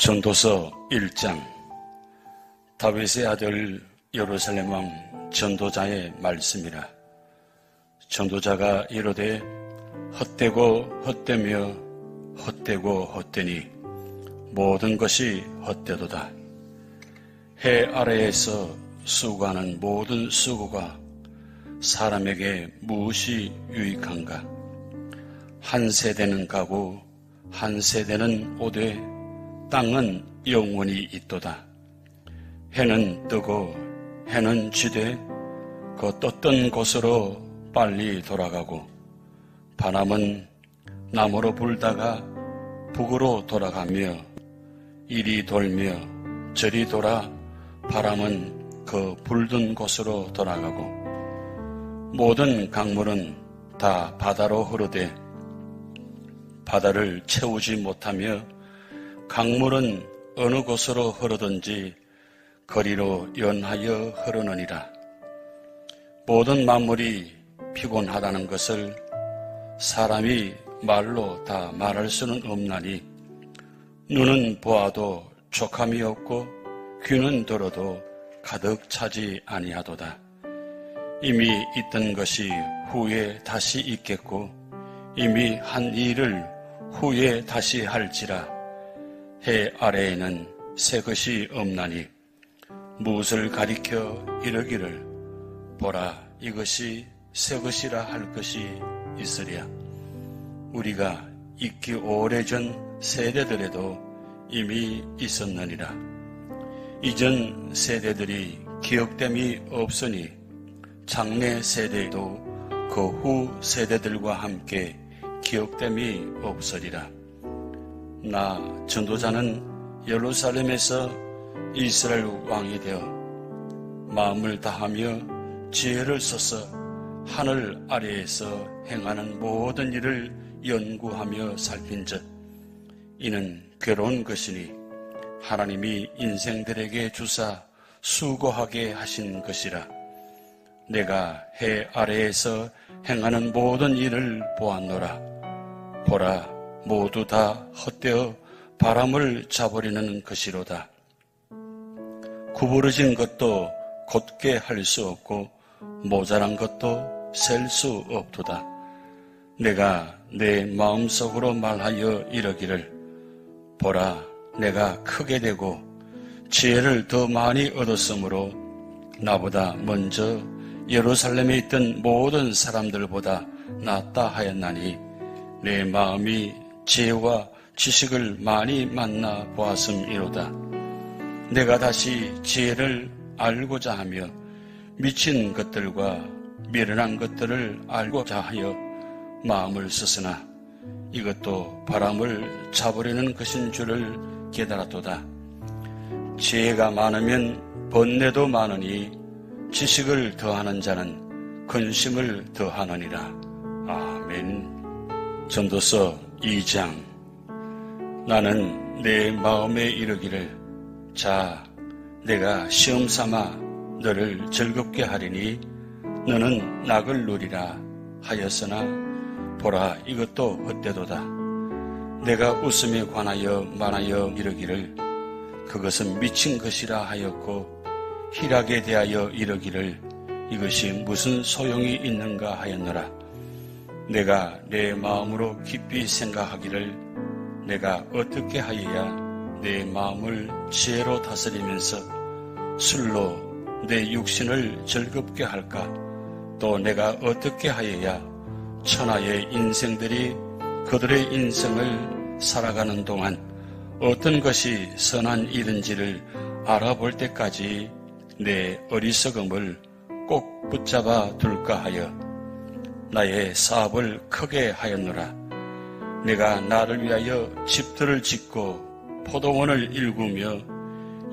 전도서 1장. 다윗의 아들 예루살렘 왕 전도자의 말씀이라. 전도자가 이르되 헛되고 헛되며 헛되고 헛되니 모든 것이 헛되도다. 해 아래에서 수고하는 모든 수고가 사람에게 무엇이 유익한가? 한 세대는 가고 한 세대는 오되 땅은 영원히 있도다. 해는 뜨고 해는 지되 그 떴던 곳으로 빨리 돌아가고 바람은 남으로 불다가 북으로 돌아가며 이리 돌며 저리 돌아 바람은 그 불던 곳으로 돌아가고 모든 강물은 다 바다로 흐르되 바다를 채우지 못하며 강물은 어느 곳으로 흐르든지 거리로 연하여 흐르느니라. 모든 만물이 피곤하다는 것을 사람이 말로 다 말할 수는 없나니 눈은 보아도 족함이 없고 귀는 들어도 가득 차지 아니하도다. 이미 있던 것이 후에 다시 있겠고 이미 한 일을 후에 다시 할지라. 해 아래에는 새 것이 없나니 무엇을 가리켜 이르기를 보라 이것이 새 것이라 할 것이 있으랴. 우리가 있기 오래전 세대들에도 이미 있었느니라. 이전 세대들이 기억됨이 없으니 장래 세대도 그 후 세대들과 함께 기억됨이 없으리라. 나 전도자는 예루살렘에서 이스라엘 왕이 되어 마음을 다하며 지혜를 써서 하늘 아래에서 행하는 모든 일을 연구하며 살핀즉 이는 괴로운 것이니 하나님이 인생들에게 주사 수고하게 하신 것이라. 내가 해 아래에서 행하는 모든 일을 보았노라. 보라 모두 다 헛되어 바람을 잡으려는 것이로다. 구부러진 것도 곧게 할 수 없고 모자란 것도 셀 수 없도다. 내가 내 마음속으로 말하여 이르기를 보라 내가 크게 되고 지혜를 더 많이 얻었으므로 나보다 먼저 예루살렘에 있던 모든 사람들보다 낫다 하였나니 내 마음이 지혜와 지식을 많이 만나 보았음이로다. 내가 다시 지혜를 알고자 하며 미친 것들과 미련한 것들을 알고자 하여 마음을 썼으나 이것도 바람을 잡으려는 것인 줄을 깨달았도다. 지혜가 많으면 번뇌도 많으니 지식을 더하는 자는 근심을 더하느니라. 아멘. 전도서 2장. 나는 내 마음에 이르기를 자 내가 시험삼아 너를 즐겁게 하리니 너는 낙을 누리라 하였으나 보라 이것도 헛되도다. 내가 웃음에 관하여 말하여 이르기를 그것은 미친 것이라 하였고 희락에 대하여 이르기를 이것이 무슨 소용이 있는가 하였노라. 내가 내 마음으로 깊이 생각하기를 내가 어떻게 하여야 내 마음을 지혜로 다스리면서 술로 내 육신을 즐겁게 할까? 또 내가 어떻게 하여야 천하의 인생들이 그들의 인생을 살아가는 동안 어떤 것이 선한 일인지를 알아볼 때까지 내 어리석음을 꼭 붙잡아 둘까 하여 나의 사업을 크게 하였노라. 내가 나를 위하여 집들을 짓고 포도원을 일구며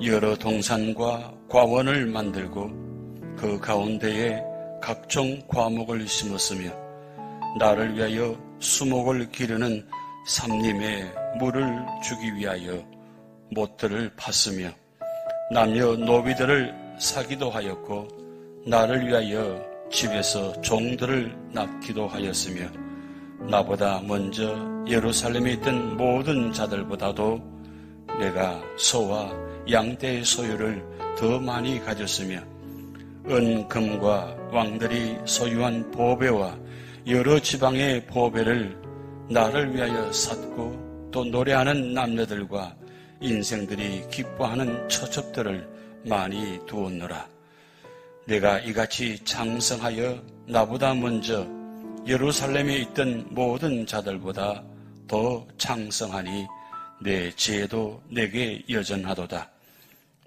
여러 동산과 과원을 만들고 그 가운데에 각종 과목을 심었으며 나를 위하여 수목을 기르는 삼림에 물을 주기 위하여 못들을 팠으며 남녀 노비들을 사기도 하였고 나를 위하여 집에서 종들을 낳기도 하였으며 나보다 먼저 예루살렘에 있던 모든 자들보다도 내가 소와 양떼의 소유를 더 많이 가졌으며 은, 금과 왕들이 소유한 보배와 여러 지방의 보배를 나를 위하여 샀고 또 노래하는 남녀들과 인생들이 기뻐하는 처첩들을 많이 두었노라. 내가 이같이 장성하여 나보다 먼저 예루살렘에 있던 모든 자들보다 더 장성하니 내 지혜도 내게 여전하도다.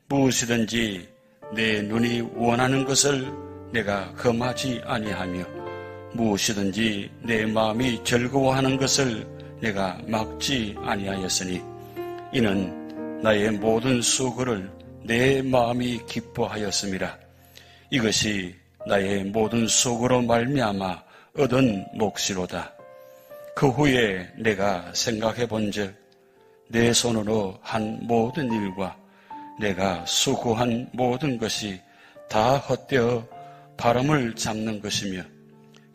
무엇이든지 내 눈이 원하는 것을 내가 금하지 아니하며 무엇이든지 내 마음이 즐거워하는 것을 내가 막지 아니하였으니 이는 나의 모든 수고를 내 마음이 기뻐하였음이라. 이것이 나의 모든 수고로 말미암아 얻은 몫이로다. 그 후에 내가 생각해 본즉 내 손으로 한 모든 일과 내가 수고한 모든 것이 다 헛되어 바람을 잡는 것이며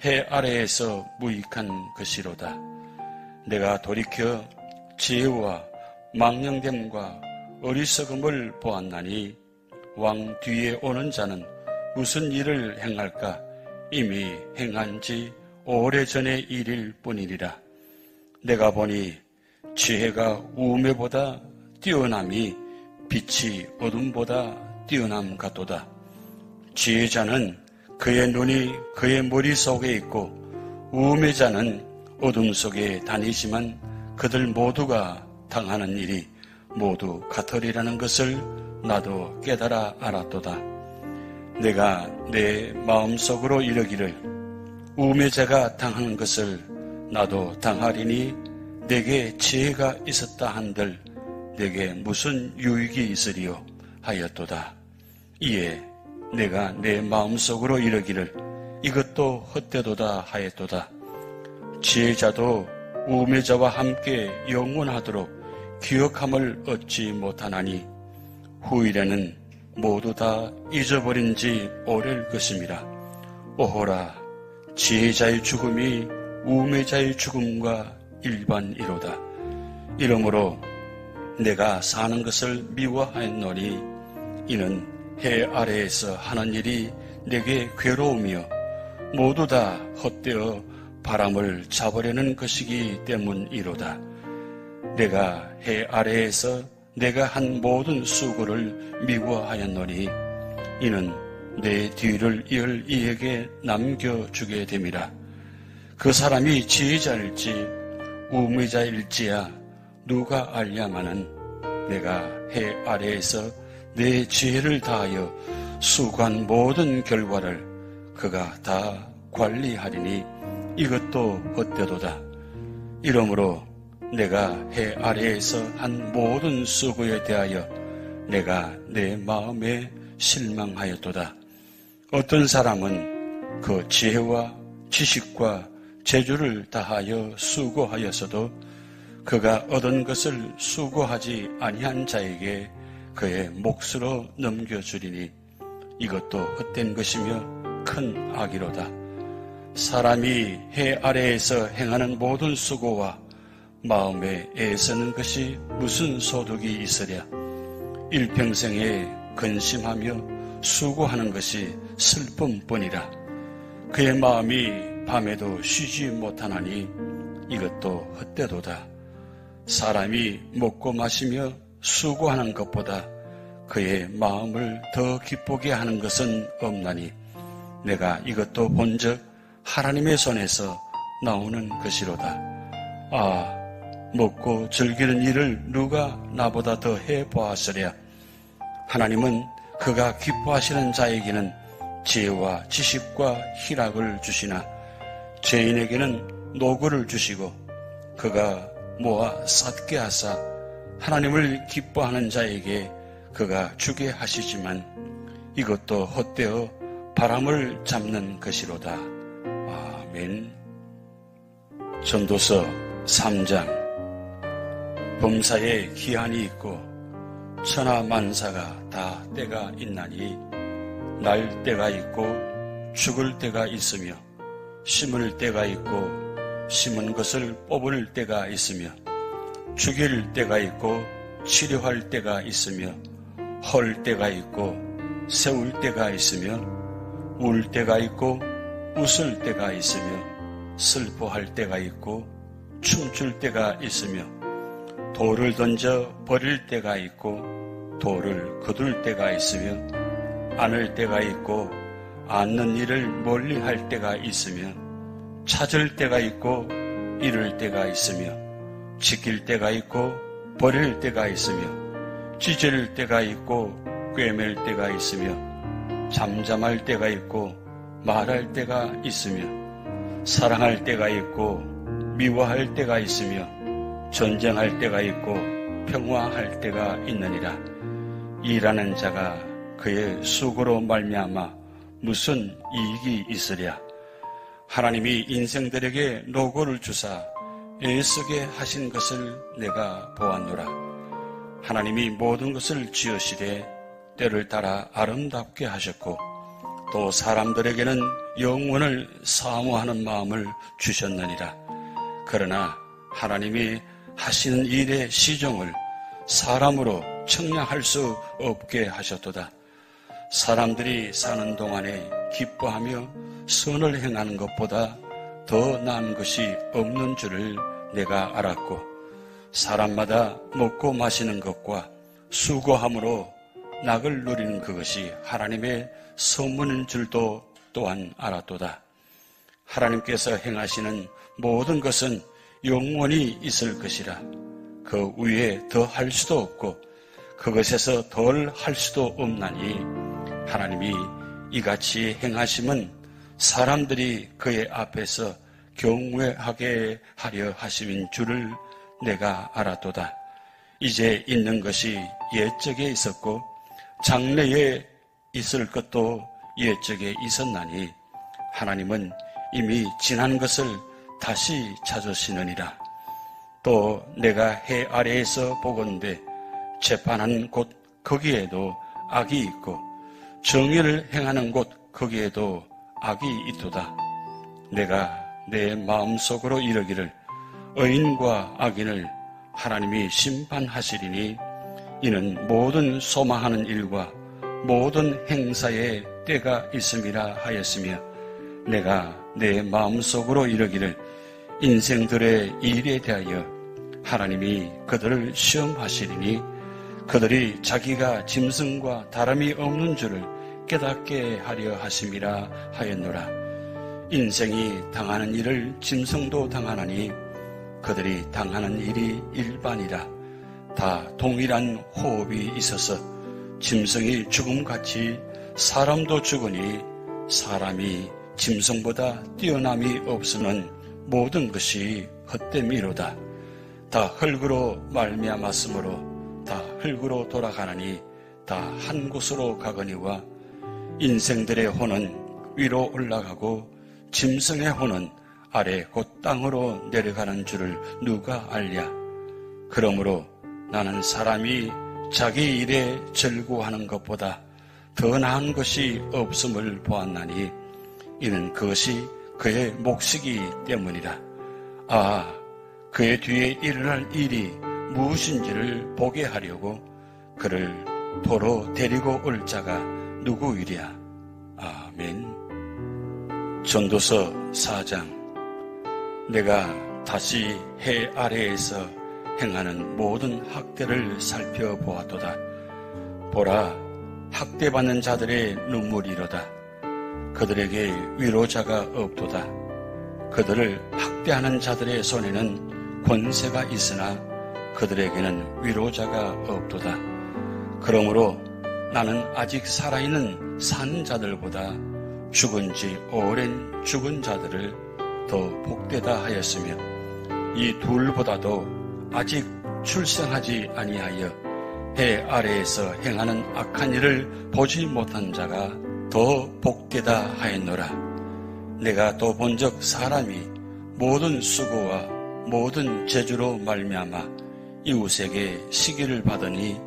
해 아래에서 무익한 것이로다. 내가 돌이켜 지혜와 망령됨과 어리석음을 보았나니 왕 뒤에 오는 자는 무슨 일을 행할까? 이미 행한 지 오래전의 일일 뿐이니라. 내가 보니 지혜가 우매보다 뛰어남이 빛이 어둠보다 뛰어남 같도다. 지혜자는 그의 눈이 그의 머릿속에 있고 우매자는 어둠 속에 다니지만 그들 모두가 당하는 일이 모두 같으리라는 것을 나도 깨달아 알았도다. 내가 내 마음속으로 이르기를 우매자가 당하는 것을 나도 당하리니 내게 지혜가 있었다 한들 내게 무슨 유익이 있으리요 하였도다. 이에 내가 내 마음속으로 이르기를 이것도 헛되도다 하였도다. 지혜자도 우매자와 함께 영원하도록 기억함을 얻지 못하나니 후일에는 모두 다 잊어버린 지 오래일 것임이라. 오호라, 지혜자의 죽음이 우매자의 죽음과 일반이로다. 이러므로 내가 사는 것을 미워하였노니 이는 해 아래에서 하는 일이 내게 괴로우며 모두 다 헛되어 바람을 잡으려는 것이기 때문이로다. 내가 해 아래에서 내가 한 모든 수고를 미워하였노니 이는 내 뒤를 이을 이에게 남겨주게 됨이라. 그 사람이 지혜자일지 우매자일지야 누가 알냐마는 내가 해 아래에서 내 지혜를 다하여 수고한 모든 결과를 그가 다 관리하리니 이것도 헛되도다. 이러므로 내가 해 아래에서 한 모든 수고에 대하여 내가 내 마음에 실망하였도다. 어떤 사람은 그 지혜와 지식과 재주를 다하여 수고하였어도 그가 얻은 것을 수고하지 아니한 자에게 그의 몫으로 넘겨주리니 이것도 헛된 것이며 큰 악이로다. 사람이 해 아래에서 행하는 모든 수고와 마음에 애쓰는 것이 무슨 소득이 있으랴. 일평생에 근심하며 수고하는 것이 슬픔뿐이라. 그의 마음이 밤에도 쉬지 못하나니 이것도 헛되도다. 사람이 먹고 마시며 수고하는 것보다 그의 마음을 더 기쁘게 하는 것은 없나니 내가 이것도 본즉 하나님의 손에서 나오는 것이로다. 아, 먹고 즐기는 일을 누가 나보다 더 해보았으랴. 하나님은 그가 기뻐하시는 자에게는 지혜와 지식과 희락을 주시나 죄인에게는 노고를 주시고 그가 모아 쌓게 하사 하나님을 기뻐하는 자에게 그가 주게 하시지만 이것도 헛되어 바람을 잡는 것이로다. 아멘. 전도서 3장. 범사에 기한이 있고 천하 만사가 다 때가 있나니 날 때가 있고 죽을 때가 있으며 심을 때가 있고 심은 것을 뽑을 때가 있으며 죽일 때가 있고 치료할 때가 있으며 헐 때가 있고 세울 때가 있으며 울 때가 있고 웃을 때가 있으며 슬퍼할 때가 있고 춤출 때가 있으며 돌을 던져 버릴 때가 있고 돌을 거둘 때가 있으며 안을 때가 있고 않는 일을 멀리할 때가 있으며 찾을 때가 있고 잃을 때가 있으며 지킬 때가 있고 버릴 때가 있으며 찢을 때가 있고 꿰맬 때가 있으며 잠잠할 때가 있고 말할 때가 있으며 사랑할 때가 있고 미워할 때가 있으며 전쟁할 때가 있고 평화할 때가 있느니라. 일하는 자가 그의 수고로 말미암아 무슨 이익이 있으랴. 하나님이 인생들에게 노고를 주사 애쓰게 하신 것을 내가 보았노라. 하나님이 모든 것을 지으시되 때를 따라 아름답게 하셨고 또 사람들에게는 영원을 사모하는 마음을 주셨느니라. 그러나 하나님이 하시는 일의 시종을 사람으로 측량할 수 없게 하셨도다. 사람들이 사는 동안에 기뻐하며 선을 행하는 것보다 더 나은 것이 없는 줄을 내가 알았고 사람마다 먹고 마시는 것과 수고함으로 낙을 누리는 그것이 하나님의 선물인 줄도 또한 알았도다. 하나님께서 행하시는 모든 것은 영원히 있을 것이라. 그 위에 더 할 수도 없고 그것에서 덜 할 수도 없나니 하나님이 이같이 행하심은 사람들이 그의 앞에서 경외하게 하려 하심인 줄을 내가 알았도다. 이제 있는 것이 옛적에 있었고 장래에 있을 것도 옛적에 있었나니 하나님은 이미 지난 것을 다시 찾으시느니라. 또 내가 해 아래에서 보건대 재판하는 곳 거기에도 악이 있고 정의를 행하는 곳 거기에도 악이 있도다. 내가 내 마음속으로 이르기를 의인과 악인을 하나님이 심판하시리니 이는 모든 소망하는 일과 모든 행사에 때가 있음이라 하였으며 내가 내 마음속으로 이르기를 인생들의 일에 대하여 하나님이 그들을 시험하시리니 그들이 자기가 짐승과 다름이 없는 줄을 깨닫게 하려 하심이라 하였노라. 인생이 당하는 일을 짐승도 당하나니 그들이 당하는 일이 일반이라. 다 동일한 호흡이 있어서 짐승이 죽음같이 사람도 죽으니 사람이 짐승보다 뛰어남이 없으면 모든 것이 헛됨이로다. 다 흙으로 말미암았으므로 다 흙으로 돌아가나니 다 한 곳으로 가거니와 인생들의 혼은 위로 올라가고 짐승의 혼은 아래 곧 땅으로 내려가는 줄을 누가 알랴. 그러므로 나는 사람이 자기 일에 즐거워하는 것보다 더 나은 것이 없음을 보았나니 이는 그것이 그의 몫이기 때문이라. 아, 그의 뒤에 일어날 일이 무엇인지를 보게 하려고 그를 도로 데리고 올 자가 누구이랴. 아멘. 전도서 4장. 내가 다시 해 아래에서 행하는 모든 학대를 살펴보았도다. 보라, 학대받는 자들의 눈물이로다. 그들에게 위로자가 없도다. 그들을 학대하는 자들의 손에는 권세가 있으나 그들에게는 위로자가 없도다. 그러므로 나는 아직 살아있는 산 자들보다 죽은 지 오랜 죽은 자들을 더 복되다 하였으며 이 둘보다도 아직 출생하지 아니하여 해 아래에서 행하는 악한 일을 보지 못한 자가 더 복되다 하였노라. 내가 또 본적 사람이 모든 수고와 모든 재주로 말미암아 이웃에게 시기를 받으니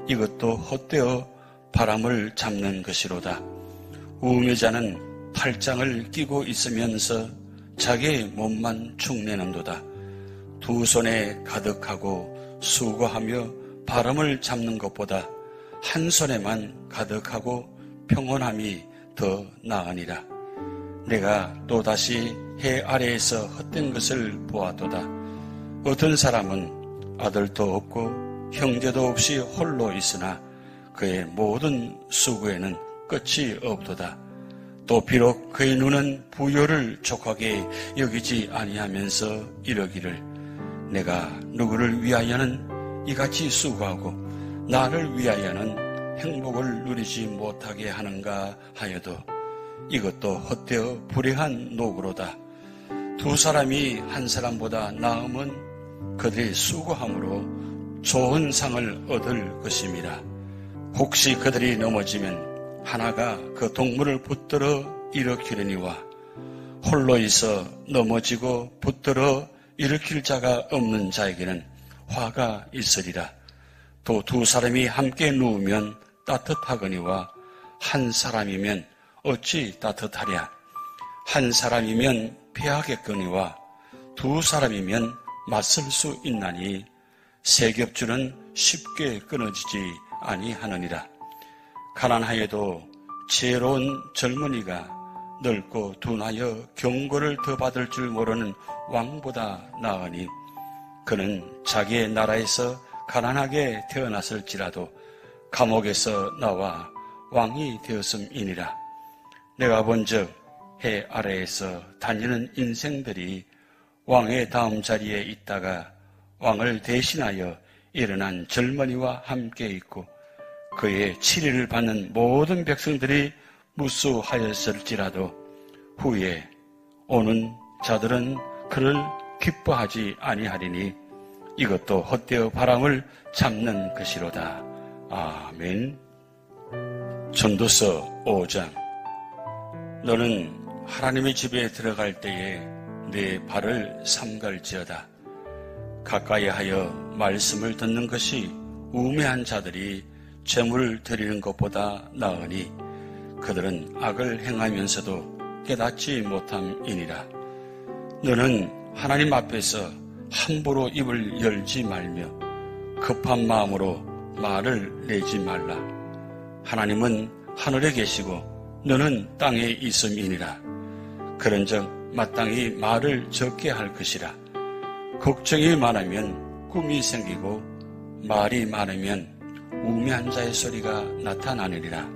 이것도 헛되어 바람을 잡는 것이로다. 우매자는 팔짱을 끼고 있으면서 자기의 몸만 축내는도다. 두 손에 가득하고 수고하며 바람을 잡는 것보다 한 손에만 가득하고 평온함이 더 나으니라. 내가 또다시 해 아래에서 헛된 것을 보았도다. 어떤 사람은 아들도 없고 형제도 없이 홀로 있으나 그의 모든 수고에는 끝이 없도다. 또 비록 그의 눈은 부요를 족하게 여기지 아니하면서 이러기를 내가 누구를 위하여는 이같이 수고하고 나를 위하여는 행복을 누리지 못하게 하는가 하여도 이것도 헛되어 불행한 노고로다. 두 사람이 한 사람보다 나음은 그들의 수고함으로 좋은 상을 얻을 것임이라. 혹시 그들이 넘어지면 하나가 그 동물을 붙들어 일으키려니와 홀로 있어 넘어지고 붙들어 일으킬 자가 없는 자에게는 화가 있으리라. 또 두 사람이 함께 누우면 따뜻하거니와 한 사람이면 어찌 따뜻하랴. 한 사람이면 패하겠거니와 두 사람이면 맞설 수 있나니 세 겹줄은 쉽게 끊어지지 아니하느니라. 가난하여도 지혜로운 젊은이가 넓고 둔하여 경고를 더 받을 줄 모르는 왕보다 나으니 그는 자기의 나라에서 가난하게 태어났을지라도 감옥에서 나와 왕이 되었음이니라. 내가 본즉 해 아래에서 다니는 인생들이 왕의 다음 자리에 있다가 왕을 대신하여 일어난 젊은이와 함께 있고 그의 치리를 받는 모든 백성들이 무수하였을지라도 후에 오는 자들은 그를 기뻐하지 아니하리니 이것도 헛되어 바람을 잡는 것이로다. 아멘. 전도서 5장. 너는 하나님의 집에 들어갈 때에 내 발을 삼갈지어다. 가까이 하여 말씀을 듣는 것이 우매한 자들이 재물을 드리는 것보다 나으니 그들은 악을 행하면서도 깨닫지 못함이니라. 너는 하나님 앞에서 함부로 입을 열지 말며 급한 마음으로 말을 내지 말라. 하나님은 하늘에 계시고 너는 땅에 있음이니라. 그런즉 마땅히 말을 적게 할 것이라. 걱정이 많으면 꿈이 생기고 말이 많으면 우매한 자의 소리가 나타나느니라.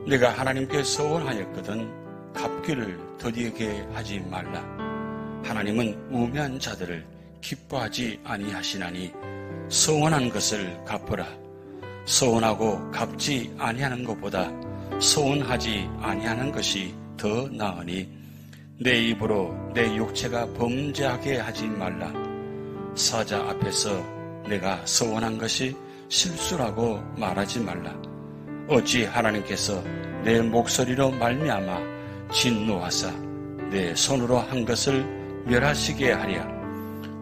내가 하나님께 서원하였거든 갚기를 더디게 하지 말라. 하나님은 우매한 자들을 기뻐하지 아니하시나니 서원한 것을 갚으라. 서원하고 갚지 아니하는 것보다 서원하지 아니하는 것이 더 나으니 내 입으로 내 육체가 범죄하게 하지 말라. 사자 앞에서 내가 서원한 것이 실수라고 말하지 말라. 어찌 하나님께서 내 목소리로 말미암아 진노하사 내 손으로 한 것을 멸하시게 하랴.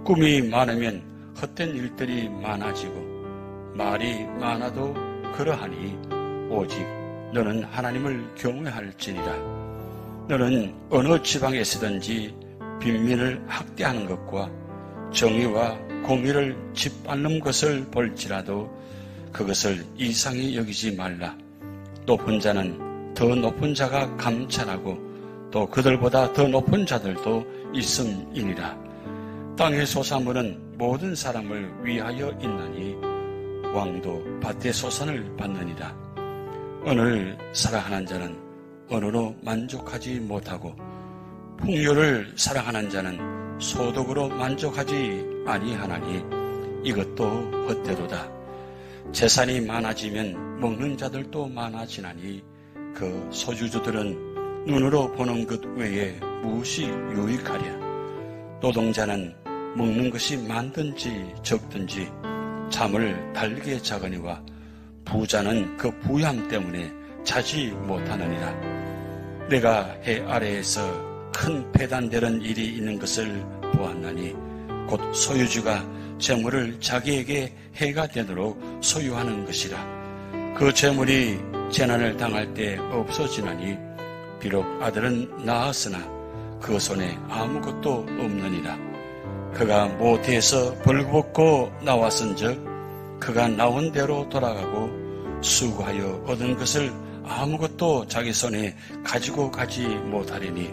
꿈이 많으면 헛된 일들이 많아지고 말이 많아도 그러하니 오직 너는 하나님을 경외할지니라. 너는 어느 지방에 서든지 빈민을 학대하는 것과 정의와 공의를 짓밟는 것을 볼지라도 그것을 이상히 여기지 말라. 높은 자는 더 높은 자가 감찰하고 또 그들보다 더 높은 자들도 있음이니라. 땅의 소산물은 모든 사람을 위하여 있나니 왕도 밭의 소산을 받느니라. 오늘 사랑하는 자는 언어로 만족하지 못하고 풍요를 사랑하는 자는 소득으로 만족하지 아니하나니 이것도 헛되도다. 재산이 많아지면 먹는 자들도 많아지나니 그 소유주들은 눈으로 보는 것 외에 무엇이 유익하랴. 노동자는 먹는 것이 많든지 적든지 잠을 달게 자거니와 부자는 그 부양 때문에 자지 못하느니라. 내가 해 아래에서 큰 배단되는 일이 있는 것을 보았나니 곧 소유주가 재물을 자기에게 해가 되도록 소유하는 것이라. 그 재물이 재난을 당할 때 없어지나니 비록 아들은 낳았으나 그 손에 아무것도 없느니라. 그가 모태에서 벌거벗고 나왔은즉 그가 나온 대로 돌아가고 수고하여 얻은 것을 아무것도 자기 손에 가지고 가지 못하리니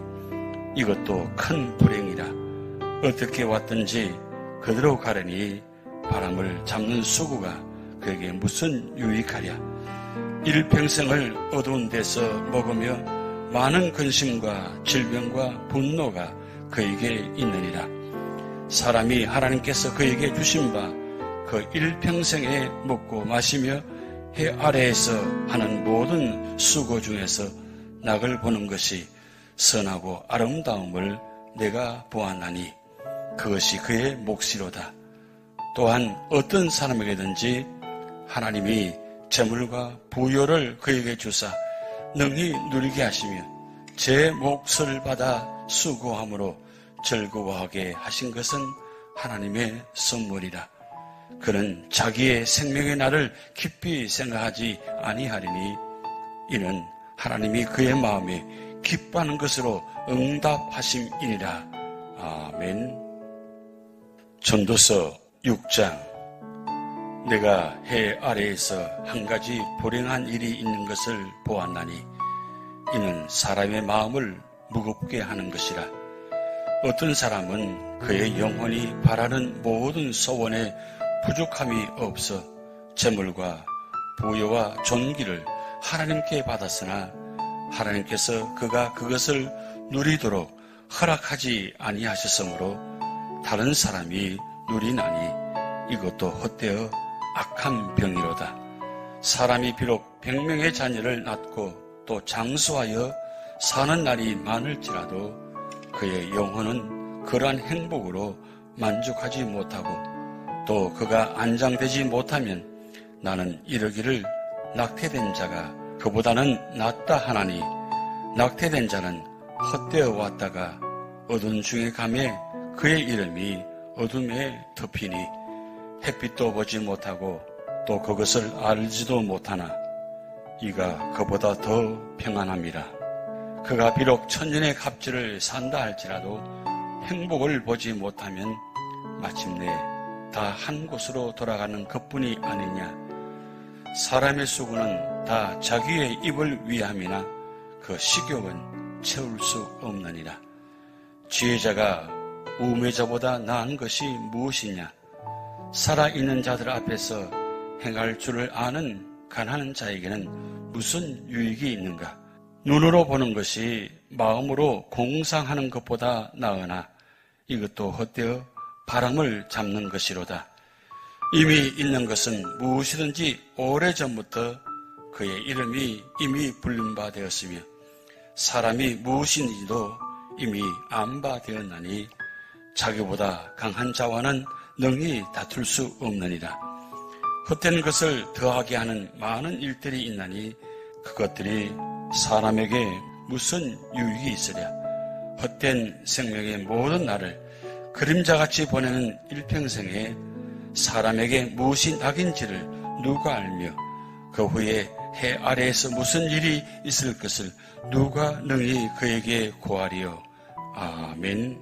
이것도 큰 불행이라. 어떻게 왔든지 그대로 가려니 바람을 잡는 수고가 그에게 무슨 유익하랴. 일평생을 어두운 데서 먹으며 많은 근심과 질병과 분노가 그에게 있느니라. 사람이 하나님께서 그에게 주신 바 그 일평생에 먹고 마시며 해 아래에서 하는 모든 수고 중에서 낙을 보는 것이 선하고 아름다움을 내가 보았나니 그것이 그의 몫이로다. 또한 어떤 사람에게든지 하나님이 재물과 부요를 그에게 주사 능히 누리게 하시며 제 몫을 받아 수고함으로 즐거워하게 하신 것은 하나님의 선물이라. 그는 자기의 생명의 날을 깊이 생각하지 아니하리니 이는 하나님이 그의 마음에 기뻐하는 것으로 응답하심이니라. 아멘. 전도서 6장. 내가 해 아래에서 한 가지 불행한 일이 있는 것을 보았나니 이는 사람의 마음을 무겁게 하는 것이라. 어떤 사람은 그의 영혼이 바라는 모든 소원에 부족함이 없어 재물과 부요와 존귀를 하나님께 받았으나 하나님께서 그가 그것을 누리도록 허락하지 아니하셨으므로 다른 사람이 누리나니 이것도 헛되어 악한 병이로다. 사람이 비록 100명의 자녀를 낳고 또 장수하여 사는 날이 많을지라도 그의 영혼은 그러한 행복으로 만족하지 못하고 또 그가 안장되지 못하면 나는 이르기를 낙태된 자가 그보다는 낫다 하나니 낙태된 자는 헛되어 왔다가 어둠 중에 가매 그의 이름이 어둠에 덮이니 햇빛도 보지 못하고 또 그것을 알지도 못하나 이가 그보다 더 평안함이라. 그가 비록 천년의 갑질을 산다 할지라도 행복을 보지 못하면 마침내 다 한 곳으로 돌아가는 것뿐이 아니냐. 사람의 수고는 다 자기의 입을 위함이나 그 식욕은 채울 수 없느니라. 지혜자가 우매자보다 나은 것이 무엇이냐. 살아있는 자들 앞에서 행할 줄을 아는 가난한 자에게는 무슨 유익이 있는가. 눈으로 보는 것이 마음으로 공상하는 것보다 나으나 이것도 헛되어 바람을 잡는 것이로다. 이미 있는 것은 무엇이든지 오래전부터 그의 이름이 이미 불린 바 되었으며 사람이 무엇인지도 이미 안 바 되었나니 자기보다 강한 자와는 능히 다툴 수 없느니라. 헛된 것을 더하게 하는 많은 일들이 있나니 그것들이 사람에게 무슨 유익이 있으랴. 헛된 생명의 모든 날을 그림자같이 보내는 일평생에 사람에게 무엇이 낙인지를 누가 알며 그 후에 해 아래에서 무슨 일이 있을 것을 누가 능히 그에게 고하리요. 아멘.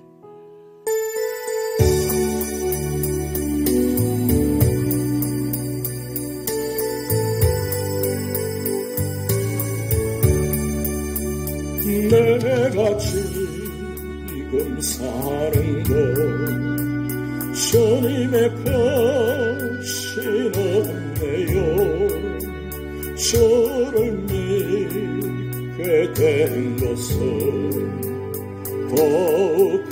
내가 지금 사는 것 주님의 것이 없네요. 주를 믿게 된 것은 더욱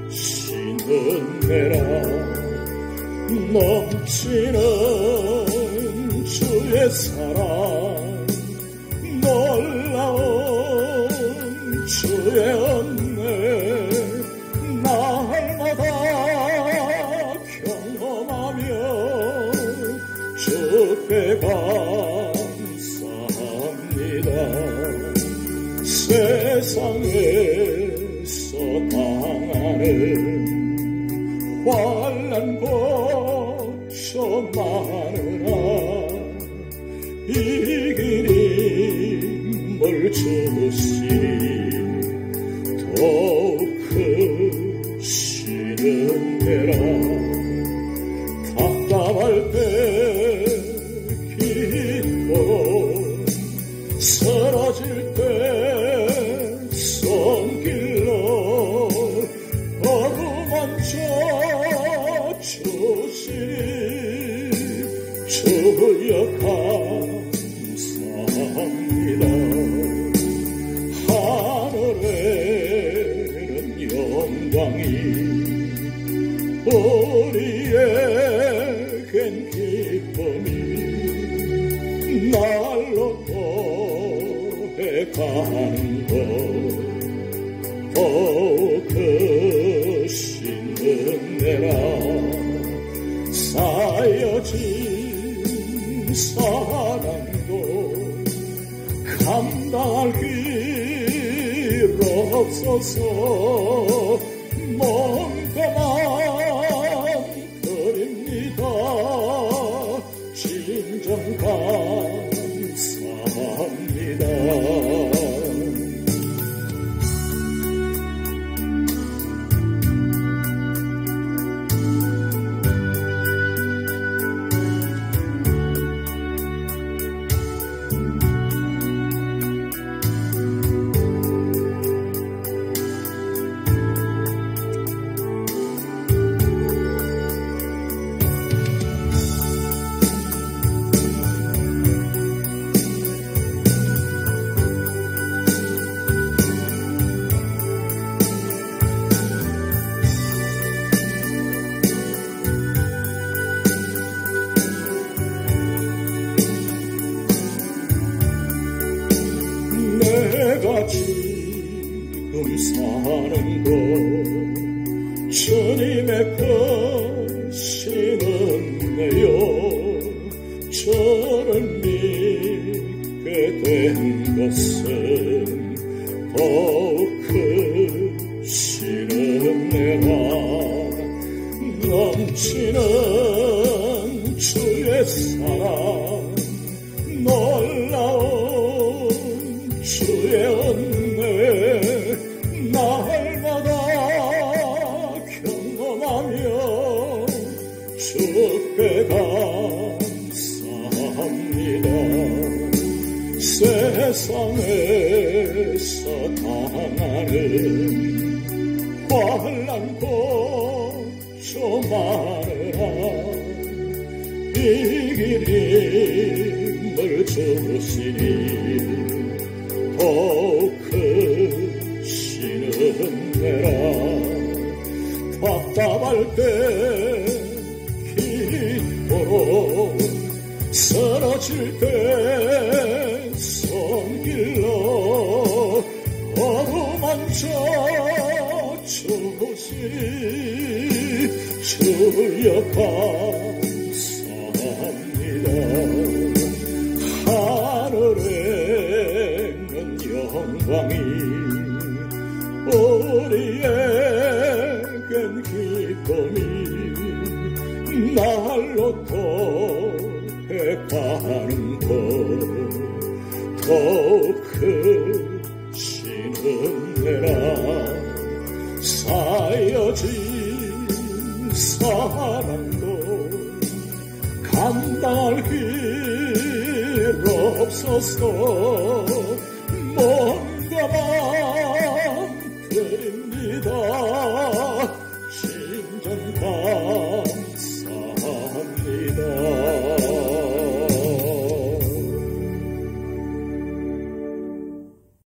크신 은혜라. 넘치는 주의 사랑 놀라운 주의 은혜 날마다 경험하며 주께 감사합니다. 세상에서 당하는 환난 고초 많으나 이긴 힘을 주시니 더욱 크신 은혜라. 답답할 때 주여 감사합니다. 하늘에는 영광이 우리에겐 기쁨이 날로 더해가는 것 더욱 크신 은혜라. 쌓여진 사랑도 감당할 길 없어서 뭔가만 드립니다. 진정 감사합니다. 내가 지금 사는 곳 주님의 크신 은혜요. 저를 믿게 된 것은 더욱 크신 은혜라. 넘치는 주의 사랑 놀라운 주의 은혜 날마다 경험하며 주께 감사합니다. 세상에서 당하는 환난 고초 많으나 이 길임을 주시니 더욱 크신 은혜라. 답답할 때 기도로 쓰러질 때 손길로 어루만져 주시니 주여 감사합니다. 하늘에는 영광이 우리에겐 기쁨이 날로 더해가는 것 더욱 크신 은혜라. 쌓여진 사랑도 감당할 길 없어서 뭔가만 드립니다.